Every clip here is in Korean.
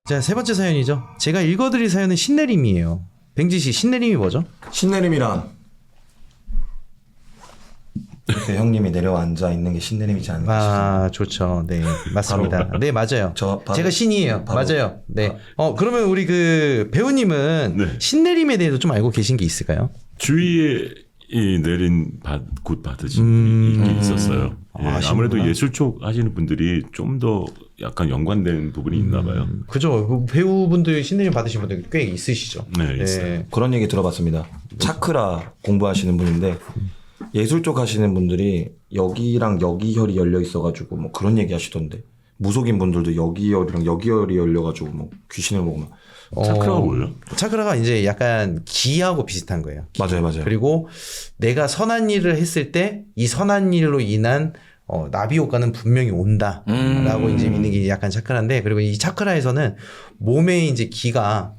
자, 세 번째 사연이죠. 제가 읽어드릴 사연은 신내림이에요. 뱅지 씨, 신내림이 뭐죠? 신내림이란 이렇게 형님이 내려와 앉아 있는 게 신내림이지 않나 싶습니다. 아, 좋죠. 네, 맞습니다. 네, 맞아요. 제가 신이에요. 맞아요. 네. 그러면 우리 그 배우님은 네. 신내림에 대해서 좀 알고 계신 게 있을까요? 주위에 이 내린 굿 받으신 분이 있긴 있었어요. 예, 아무래도 예술 쪽 하시는 분들이 좀 더 약간 연관된 부분이 있나 봐요. 그죠. 그 배우분들 신내림 받으신 분들 꽤 있으시죠. 네, 있어요. 그런 얘기 들어봤습니다. 차크라 공부하시는 분인데 예술 쪽 하시는 분들이 여기랑 여기 혈이 열려 있어가지고 뭐 그런 얘기 하시던데 무속인 분들도 여기 혈이랑 여기 혈이 열려가지고 뭐 귀신을 보고 막 차크라가 뭐예요? 차크라가 이제 약간 기하고 비슷한 거예요. 기. 맞아요. 그리고 내가 선한 일을 했을 때 이 선한 일로 인한 나비 효과는 분명히 온다라고 이제 믿는 게 약간 차크라인데, 그리고 이 차크라에서는 몸에 이제 기가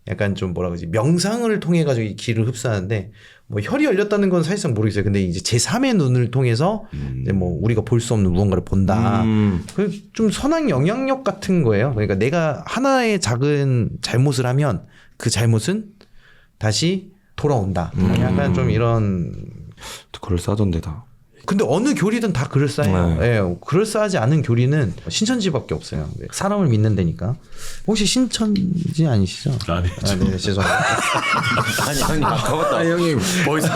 약간 좀 뭐라 그러지, 명상을 통해 가지고 이 기를 흡수하는데, 뭐 혈이 열렸다는 건 사실상 모르겠어요. 근데 이제 제3의 눈을 통해서 이제 뭐 우리가 볼 수 없는 무언가를 본다. 그 좀 선한 영향력 같은 거예요. 그러니까 내가 하나의 작은 잘못을 하면 그 잘못은 다시 돌아온다. 약간 좀 이런. 그럴싸하던데 다. 근데 어느 교리든 다 그럴싸해요. 네. 예, 그럴싸하지 않은 교리는 신천지밖에 없어요. 네, 사람을 믿는 데니까. 혹시 신천지 아니시죠? 아니죠. 아, 네, 죄송합니다. 아니 형님 아까부터 형님 머리 네,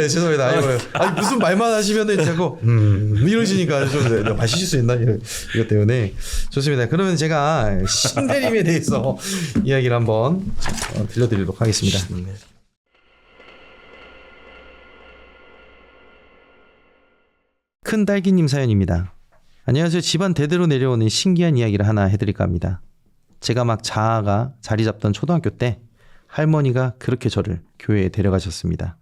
죄송합니다. 아니, 무슨 말만 하시면은 자꾸 이러시니까 좀 마실 수 있나 이것 때문에. 좋습니다. 그러면 제가 신내림에 대해서 이야기를 한번 들려드리도록 하겠습니다. 큰 딸기님 사연입니다. 안녕하세요. 집안 대대로 내려오는 신기한 이야기를 하나 해드릴까 합니다. 제가 막 자아가 자리 잡던 초등학교 때 할머니가 그렇게 저를 교회에 데려가셨습니다.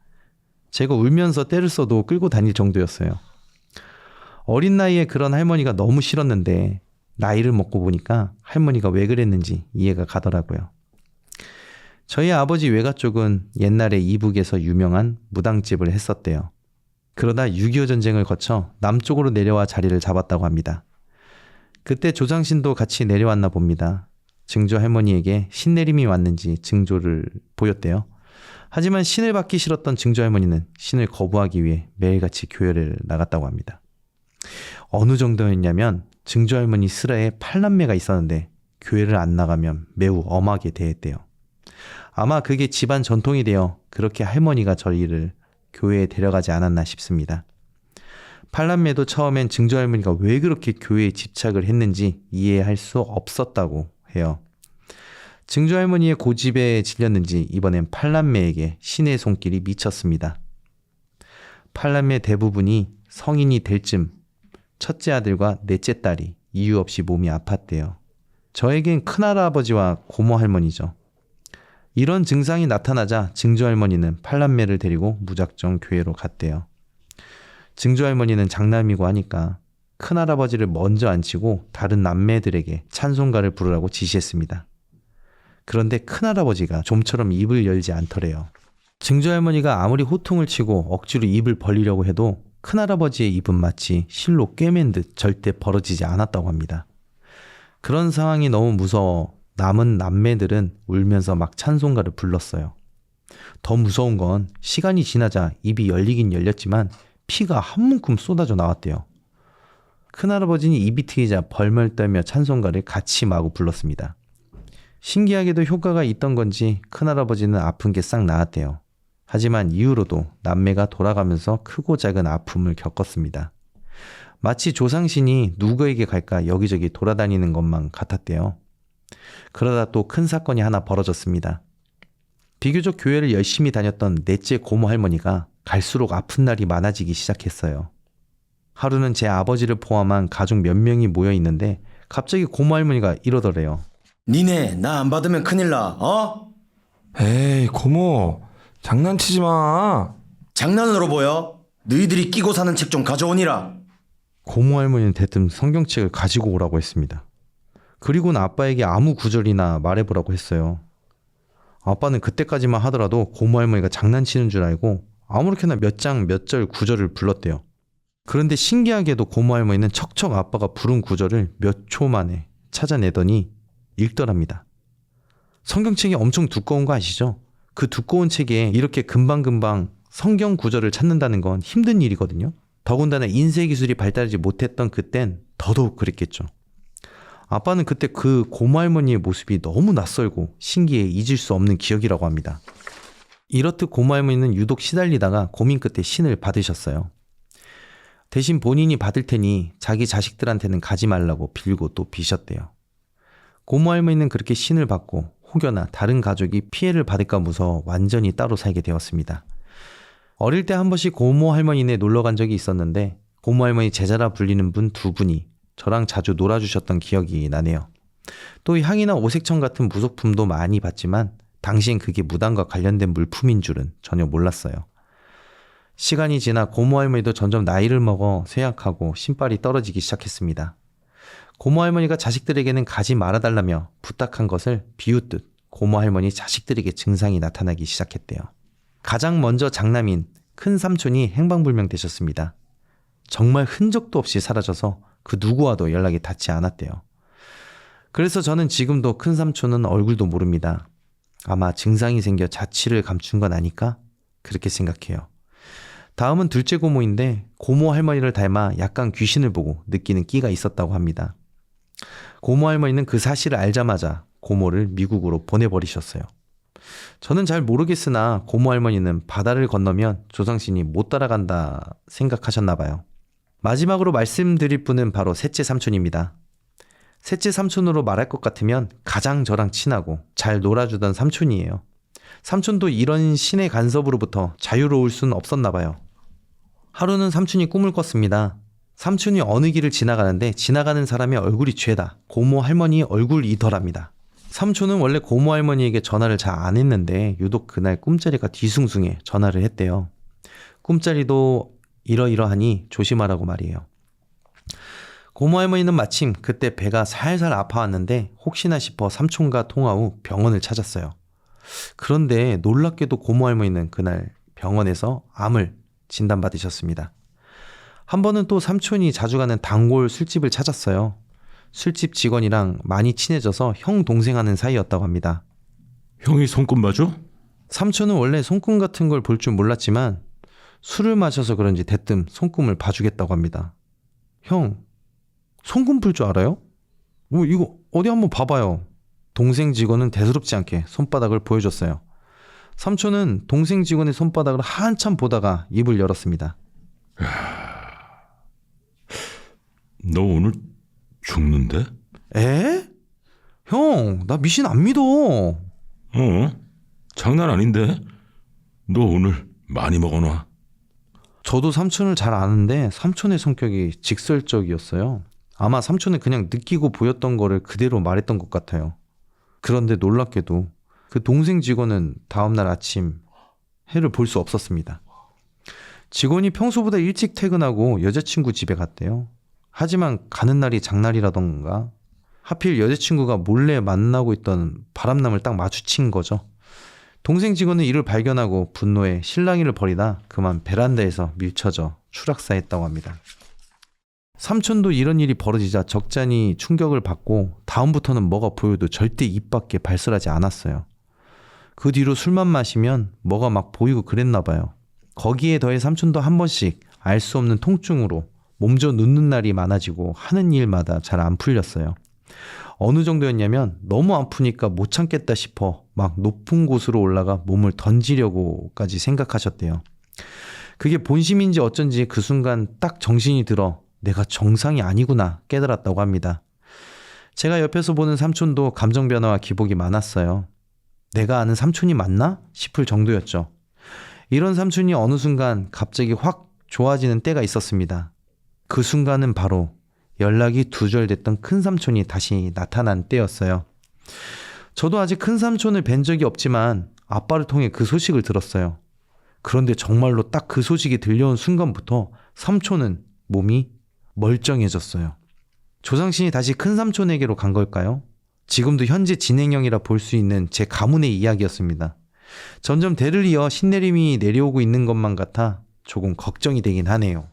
제가 울면서 때를 써도 끌고 다닐 정도였어요. 어린 나이에 그런 할머니가 너무 싫었는데 나이를 먹고 보니까 할머니가 왜 그랬는지 이해가 가더라고요. 저희 아버지 외가 쪽은 옛날에 이북에서 유명한 무당집을 했었대요. 그러다 6.25 전쟁을 거쳐 남쪽으로 내려와 자리를 잡았다고 합니다. 그때 조상신도 같이 내려왔나 봅니다. 증조 할머니에게 신내림이 왔는지 증조를 보였대요. 하지만 신을 받기 싫었던 증조 할머니는 신을 거부하기 위해 매일같이 교회를 나갔다고 합니다. 어느 정도였냐면 증조 할머니 슬하에 8남매가 있었는데 교회를 안 나가면 매우 엄하게 대했대요. 아마 그게 집안 전통이 되어 그렇게 할머니가 저희를 교회에 데려가지 않았나 싶습니다. 팔남매도 처음엔 증조 할머니가 왜 그렇게 교회에 집착을 했는지 이해할 수 없었다고 해요. 증조 할머니의 고집에 질렸는지 이번엔 팔남매에게 신의 손길이 미쳤습니다. 팔남매 대부분이 성인이 될 즈음 첫째 아들과 넷째 딸이 이유 없이 몸이 아팠대요. 저에겐 큰할아버지와 고모 할머니죠. 이런 증상이 나타나자 증조 할머니는 팔남매를 데리고 무작정 교회로 갔대요. 증조 할머니는 장남이고 하니까 큰할아버지를 먼저 앉히고 다른 남매들에게 찬송가를 부르라고 지시했습니다. 그런데 큰할아버지가 좀처럼 입을 열지 않더래요. 증조 할머니가 아무리 호통을 치고 억지로 입을 벌리려고 해도 큰할아버지의 입은 마치 실로 꿰맨 듯 절대 벌어지지 않았다고 합니다. 그런 상황이 너무 무서워 남은 남매들은 울면서 막 찬송가를 불렀어요. 더 무서운 건 시간이 지나자 입이 열리긴 열렸지만 피가 한 문큼 쏟아져 나왔대요. 큰할아버지는 입이 트이자 벌벌 떨며 찬송가를 같이 마구 불렀습니다. 신기하게도 효과가 있던 건지 큰할아버지는 아픈 게 싹 나았대요. 하지만 이후로도 남매가 돌아가면서 크고 작은 아픔을 겪었습니다. 마치 조상신이 누구에게 갈까 여기저기 돌아다니는 것만 같았대요. 그러다 또 큰 사건이 하나 벌어졌습니다. 비교적 교회를 열심히 다녔던 넷째 고모 할머니가 갈수록 아픈 날이 많아지기 시작했어요. 하루는 제 아버지를 포함한 가족 몇 명이 모여 있는데 갑자기 고모 할머니가 이러더래요. 니네 나 안 받으면 큰일 나, 어? 에이 고모 장난치지 마. 장난으로 보여? 너희들이 끼고 사는 책 좀 가져오니라. 고모 할머니는 대뜸 성경책을 가지고 오라고 했습니다. 그리고는 아빠에게 아무 구절이나 말해보라고 했어요. 아빠는 그때까지만 하더라도 고모 할머니가 장난치는 줄 알고 아무렇게나 몇 장 몇 절 구절을 불렀대요. 그런데 신기하게도 고모 할머니는 척척 아빠가 부른 구절을 몇 초 만에 찾아내더니 읽더랍니다. 성경책이 엄청 두꺼운 거 아시죠? 그 두꺼운 책에 이렇게 금방금방 성경 구절을 찾는다는 건 힘든 일이거든요. 더군다나 인쇄 기술이 발달하지 못했던 그땐 더더욱 그랬겠죠. 아빠는 그때 그 고모 할머니의 모습이 너무 낯설고 신기해 잊을 수 없는 기억이라고 합니다. 이렇듯 고모 할머니는 유독 시달리다가 고민 끝에 신을 받으셨어요. 대신 본인이 받을 테니 자기 자식들한테는 가지 말라고 빌고 또 비셨대요. 고모 할머니는 그렇게 신을 받고 혹여나 다른 가족이 피해를 받을까 무서워 완전히 따로 살게 되었습니다. 어릴 때 한 번씩 고모 할머니네 놀러 간 적이 있었는데 고모 할머니 제자라 불리는 분 두 분이 저랑 자주 놀아주셨던 기억이 나네요. 또 향이나 오색천 같은 무속품도 많이 봤지만 당시엔 그게 무당과 관련된 물품인 줄은 전혀 몰랐어요. 시간이 지나 고모 할머니도 점점 나이를 먹어 쇠약하고 신발이 떨어지기 시작했습니다. 고모 할머니가 자식들에게는 가지 말아달라며 부탁한 것을 비웃듯 고모 할머니 자식들에게 증상이 나타나기 시작했대요. 가장 먼저 장남인 큰 삼촌이 행방불명 되셨습니다. 정말 흔적도 없이 사라져서 그 누구와도 연락이 닿지 않았대요. 그래서 저는 지금도 큰 삼촌은 얼굴도 모릅니다. 아마 증상이 생겨 자취를 감춘 건 아닐까? 그렇게 생각해요. 다음은 둘째 고모인데 고모 할머니를 닮아 약간 귀신을 보고 느끼는 끼가 있었다고 합니다. 고모 할머니는 그 사실을 알자마자 고모를 미국으로 보내버리셨어요. 저는 잘 모르겠으나 고모 할머니는 바다를 건너면 조상신이 못 따라간다 생각하셨나 봐요. 마지막으로 말씀드릴 분은 바로 셋째 삼촌입니다. 셋째 삼촌으로 말할 것 같으면 가장 저랑 친하고 잘 놀아주던 삼촌이에요. 삼촌도 이런 신의 간섭으로부터 자유로울 수는 없었나 봐요. 하루는 삼촌이 꿈을 꿨습니다. 삼촌이 어느 길을 지나가는데 지나가는 사람의 얼굴이 죄다 고모 할머니의 얼굴이더랍니다. 삼촌은 원래 고모 할머니에게 전화를 잘 안 했는데 유독 그날 꿈자리가 뒤숭숭해 전화를 했대요. 꿈자리도 이러이러하니 조심하라고 말이에요. 고모 할머니는 마침 그때 배가 살살 아파왔는데 혹시나 싶어 삼촌과 통화 후 병원을 찾았어요. 그런데 놀랍게도 고모 할머니는 그날 병원에서 암을 진단받으셨습니다. 한 번은 또 삼촌이 자주 가는 단골 술집을 찾았어요. 술집 직원이랑 많이 친해져서 형 동생 하는 사이였다고 합니다. 형이 손금 봐줘? 삼촌은 원래 손금 같은 걸 볼 줄 몰랐지만 술을 마셔서 그런지 대뜸 손금을 봐주겠다고 합니다. 형, 손금 풀 줄 알아요? 이거 어디 한번 봐봐요. 동생 직원은 대수롭지 않게 손바닥을 보여줬어요. 삼촌은 동생 직원의 손바닥을 한참 보다가 입을 열었습니다. 너 오늘 죽는데? 에? 형, 나 미신 안 믿어. 장난 아닌데? 너 오늘 많이 먹어놔. 저도 삼촌을 잘 아는데 삼촌의 성격이 직설적이었어요. 아마 삼촌은 그냥 느끼고 보였던 거를 그대로 말했던 것 같아요. 그런데 놀랍게도 그 동생 직원은 다음날 아침 해를 볼 수 없었습니다. 직원이 평소보다 일찍 퇴근하고 여자친구 집에 갔대요. 하지만 가는 날이 장날이라던가 하필 여자친구가 몰래 만나고 있던 바람남을 딱 마주친 거죠. 동생 직원은 이를 발견하고 분노에 실랑이를 벌이다 그만 베란다에서 밀쳐져 추락사했다고 합니다. 삼촌도 이런 일이 벌어지자 적잖이 충격을 받고 다음부터는 뭐가 보여도 절대 입 밖에 발설하지 않았어요. 그 뒤로 술만 마시면 뭐가 막 보이고 그랬나 봐요. 거기에 더해 삼촌도 한 번씩 알 수 없는 통증으로 몸져 눕는 날이 많아지고 하는 일마다 잘 안 풀렸어요. 어느 정도였냐면 너무 아프니까 못 참겠다 싶어 막 높은 곳으로 올라가 몸을 던지려고까지 생각하셨대요. 그게 본심인지 어쩐지 그 순간 딱 정신이 들어 내가 정상이 아니구나 깨달았다고 합니다. 제가 옆에서 보는 삼촌도 감정 변화와 기복이 많았어요. 내가 아는 삼촌이 맞나 싶을 정도였죠. 이런 삼촌이 어느 순간 갑자기 확 좋아지는 때가 있었습니다. 그 순간은 바로 연락이 두절됐던 큰 삼촌이 다시 나타난 때였어요. 저도 아직 큰 삼촌을 뵌 적이 없지만 아빠를 통해 그 소식을 들었어요. 그런데 정말로 딱 그 소식이 들려온 순간부터 삼촌은 몸이 멀쩡해졌어요. 조상신이 다시 큰 삼촌에게로 간 걸까요? 지금도 현재 진행형이라 볼 수 있는 제 가문의 이야기였습니다. 점점 대를 이어 신내림이 내려오고 있는 것만 같아 조금 걱정이 되긴 하네요.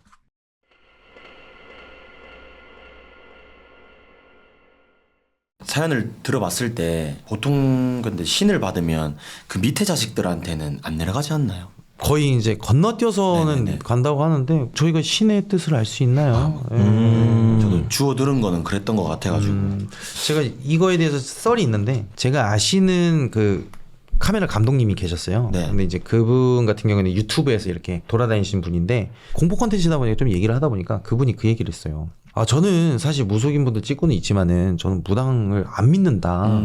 사연을 들어봤을 때 보통 근데 신을 받으면 그 밑에 자식들한테는 안 내려가지 않나요? 거의 이제 건너뛰어서는 네네네. 간다고 하는데 저희가 신의 뜻을 알 수 있나요? 저도 주워 들은 거는 그랬던 것 같아가지고. 제가 이거에 대해서 썰이 있는데 제가 아시는 그 카메라 감독님이 계셨어요. 네. 근데 이제 그분 같은 경우는 유튜브에서 이렇게 돌아다니시는 분인데 공포 콘텐츠다 보니까 좀 얘기를 하다 보니까 그분이 그 얘기를 했어요. 아, 저는 사실 무속인 분들 찍고는 있지만은 저는 무당을 안 믿는다.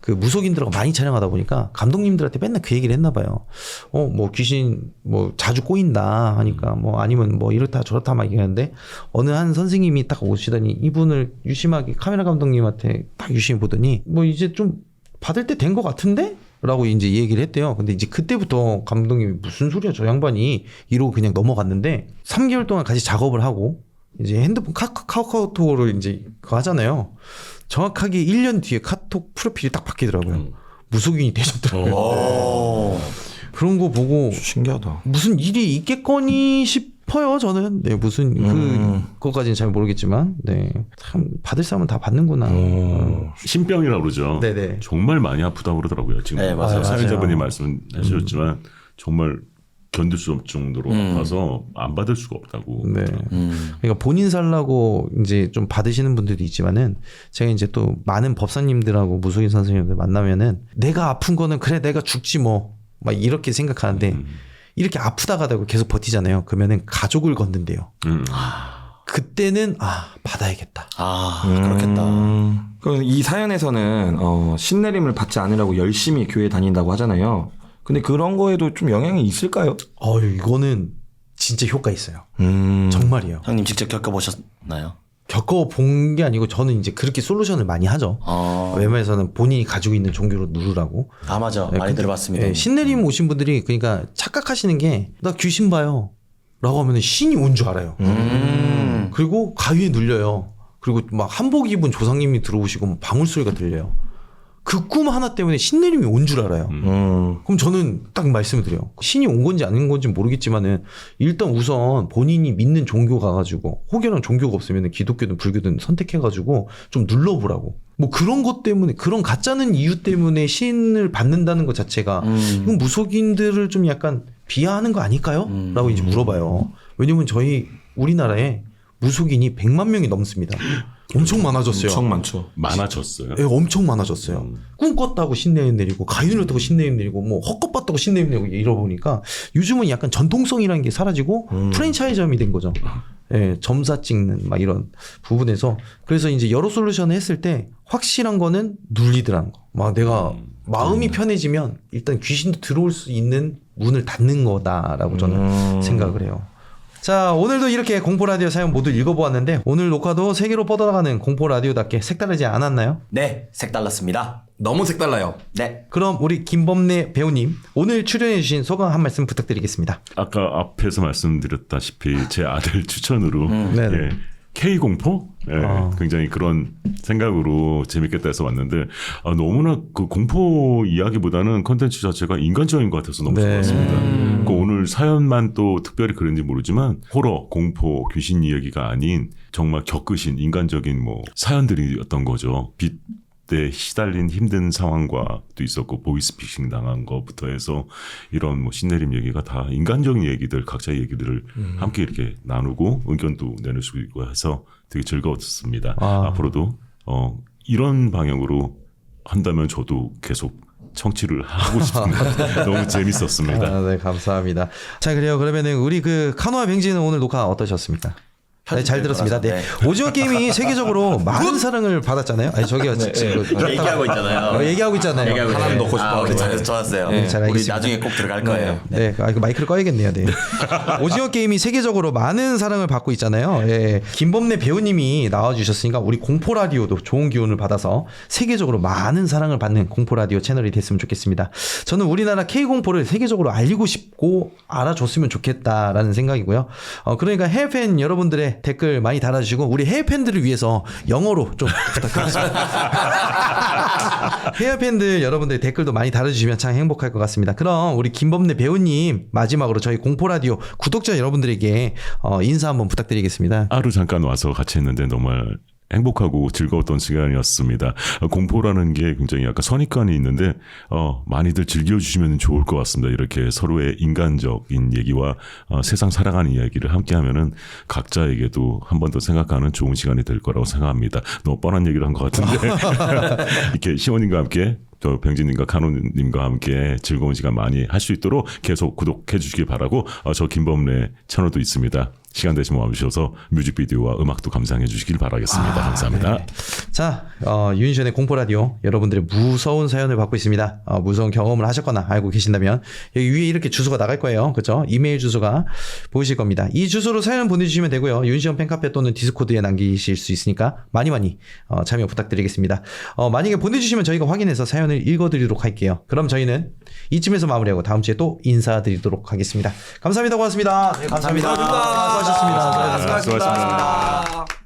그 무속인들하고 많이 촬영하다 보니까 감독님들한테 맨날 그 얘기를 했나 봐요. 뭐 귀신 뭐 자주 꼬인다 하니까 뭐 아니면 뭐 이렇다 저렇다 막 얘기하는데 어느 한 선생님이 딱 오시더니 이분을 유심하게 카메라 감독님한테 딱 유심히 보더니 뭐 이제 좀 받을 때 된 것 같은데? 라고 이제 얘기를 했대요. 근데 이제 그때부터 감독님이 무슨 소리야 저 양반이 이러고 그냥 넘어갔는데 3개월 동안 같이 작업을 하고 이제 핸드폰 카카오톡으로 이제 그거 하잖아요. 정확하게 1년 뒤에 카톡 프로필이 딱 바뀌더라고요. 무속인이 되셨더라고요. 그런 거 보고 신기하다. 무슨 일이 있겠거니 싶어요. 저는 네 무슨 그거까지는 잘 모르겠지만 네참 받을 사람은 다 받는구나. 신병이라고 그러죠. 네네. 정말 많이 아프다고 그러더라고요. 지금 네, 맞아요. 사연자분이 말씀하셨지만 정말 견딜 수 없을 정도로 아파서 안 받을 수가 없다고. 네. 그러니까 본인 살라고 이제 좀 받으시는 분들도 있지만은 제가 이제 또 많은 법사님들하고 무속인 선생님들 만나면은 내가 아픈 거는 그래 내가 죽지 뭐 막 이렇게 생각하는데 이렇게 아프다가도 계속 버티잖아요. 그러면은 가족을 건든대요. 그때는 받아야겠다. 그렇겠다. 그럼 이 사연에서는 신내림을 받지 않으려고 열심히 교회 다닌다고 하잖아요. 근데 그런 거에도 좀 영향이 있을까요? 이거는 진짜 효과 있어요. 정말이에요. 형님 직접 겪어보셨나요? 겪어본 게 아니고 저는 이제 그렇게 솔루션을 많이 하죠. 웬만해서는 본인이 가지고 있는 종교로 누르라고. 맞아. 많이 근데, 들어봤습니다. 신내림 오신 분들이 그러니까 착각하시는 게 나 귀신 봐요 라고 하면 신이 온 줄 알아요. 그리고 가위에 눌려요. 그리고 막 한복 입은 조상님이 들어오시고 방울 소리가 들려요. 그 꿈 하나 때문에 신내림이 온 줄 알아요. 그럼 저는 딱 말씀을 드려요. 신이 온 건지 아닌 건지 모르겠지만은 일단 우선 본인이 믿는 종교 가가지고 혹여나 종교가 없으면 기독교든 불교든 선택해가지고 좀 눌러보라고. 뭐 그런 것 때문에 그런 가짜는 이유 때문에 신을 받는다는 것 자체가 이건 무속인들을 좀 약간 비하하는 거 아닐까요? 라고 이제 물어봐요. 왜냐면 저희 우리나라에 무속인이 100만 명이 넘습니다. 엄청 많아졌어요. 엄청 많죠. 많아졌어요. 네, 엄청 많아졌어요. 꿈 꿨다고 신내림 내리고 가위 눌렸다고 신내림 내리고 뭐 헛것 봤다고 신내림 내리고 이러보니까 요즘은 약간 전통성이라는 게 사라지고 프랜차이즈점이 된 거죠. 예, 점사 찍는 막 이런 부분에서 그래서 이제 여러 솔루션을 했을 때 확실한 거는 눌리더라는 거. 막 내가 마음이 편해지면 일단 귀신도 들어올 수 있는 문을 닫는 거다라고 저는 생각을 해요. 자, 오늘도 이렇게 공포라디오 사연 모두 읽어보았는데 오늘 녹화도 세계로 뻗어나가는 공포라디오답게 색다르지 않았나요? 네, 색달랐습니다. 너무 색달라요. 네. 그럼 우리 김범래 배우님 오늘 출연해주신 소감 한 말씀 부탁드리겠습니다. 아까 앞에서 말씀드렸다시피 제 아들 추천으로 네네. 예, K공포? 예, 굉장히 그런 생각으로 재밌겠다 해서 왔는데 너무나 그 공포 이야기보다는 컨텐츠 자체가 인간적인 것 같아서 너무 좋았습니다. 그러니까 오늘 사연만 또 특별히 그런지 모르지만 호러, 공포, 귀신 이야기가 아닌 정말 겪으신 인간적인 뭐 사연들이었던 거죠. 때 시달린 힘든 상황과도 있었고 보이스피싱 당한 것부터 해서 이런 뭐 신내림 얘기가 다 인간적인 얘기들 각자의 얘기들을 함께 이렇게 나누고 의견도 내놓을 수 있고 해서 되게 즐거웠습니다. 앞으로도 이런 방향으로 한다면 저도 계속 청취를 하고 싶습니다. 너무 재밌었습니다. 네, 감사합니다. 자, 그래요. 그러면은 우리 그 카노와 뱅지는 오늘 녹화 어떠셨습니까? 네, 잘 들었습니다. 네. 오징어 게임이 세계적으로 많은 사랑을 받았잖아요. 아니, 저기요. 지금 얘기하고 있잖아요. 얘기하고 있잖아요. 하나는 넣고 싶어. 우리 좋았어요. 네, 잘 우리 알겠습니다. 나중에 꼭 들어갈 거예요. 네, 이거 마이크를 꺼야겠네요. 네. 오징어 게임이 세계적으로 많은 사랑을 받고 있잖아요. 예. 김범래 배우님이 나와주셨으니까 우리 공포 라디오도 좋은 기운을 받아서 세계적으로 많은 사랑을 받는 공포 라디오 채널이 됐으면 좋겠습니다. 저는 우리나라 K 공포를 세계적으로 알리고 싶고 알아줬으면 좋겠다라는 생각이고요. 그러니까 해외 팬 여러분들의 댓글 많이 달아주시고 우리 해외 팬들을 위해서 영어로 좀 부탁드리겠습니다. 해외 팬들 여러분들 댓글도 많이 달아주시면 참 행복할 것 같습니다. 그럼 우리 김범래 배우님 마지막으로 저희 공포라디오 구독자 여러분들에게 인사 한번 부탁드리겠습니다. 하루 잠깐 와서 같이 했는데 정말 행복하고 즐거웠던 시간이었습니다. 공포라는 게 굉장히 약간 선입관이 있는데 많이들 즐겨주시면 좋을 것 같습니다. 이렇게 서로의 인간적인 얘기와 세상 살아가는 이야기를 함께하면은 각자에게도 한 번 더 생각하는 좋은 시간이 될 거라고 생각합니다. 너무 뻔한 얘기를 한 것 같은데 이렇게 시원님과 함께 저 병진님과 카노님과 함께 즐거운 시간 많이 할 수 있도록 계속 구독해 주시기 바라고 저 김범래 채널도 있습니다. 시간 되시면 와주셔서 뮤직비디오와 음악도 감상해 주시길 바라겠습니다. 감사합니다. 네. 자, 윤시원의 공포라디오 여러분들의 무서운 사연을 받고 있습니다. 무서운 경험을 하셨거나 알고 계신다면 여기 위에 이렇게 주소가 나갈 거예요. 그렇죠? 이메일 주소가 보이실 겁니다. 이 주소로 사연 보내주시면 되고요. 윤시원 팬카페 또는 디스코드에 남기실 수 있으니까 많이 참여 부탁드리겠습니다. 만약에 보내주시면 저희가 확인해서 사연을 읽어드리도록 할게요. 그럼 저희는 이쯤에서 마무리하고 다음 주에 또 인사드리도록 하겠습니다. 감사합니다. 고맙습니다. 네, 감사합니다. 감사합니다. 수고하셨습니다. 수고하셨습니다.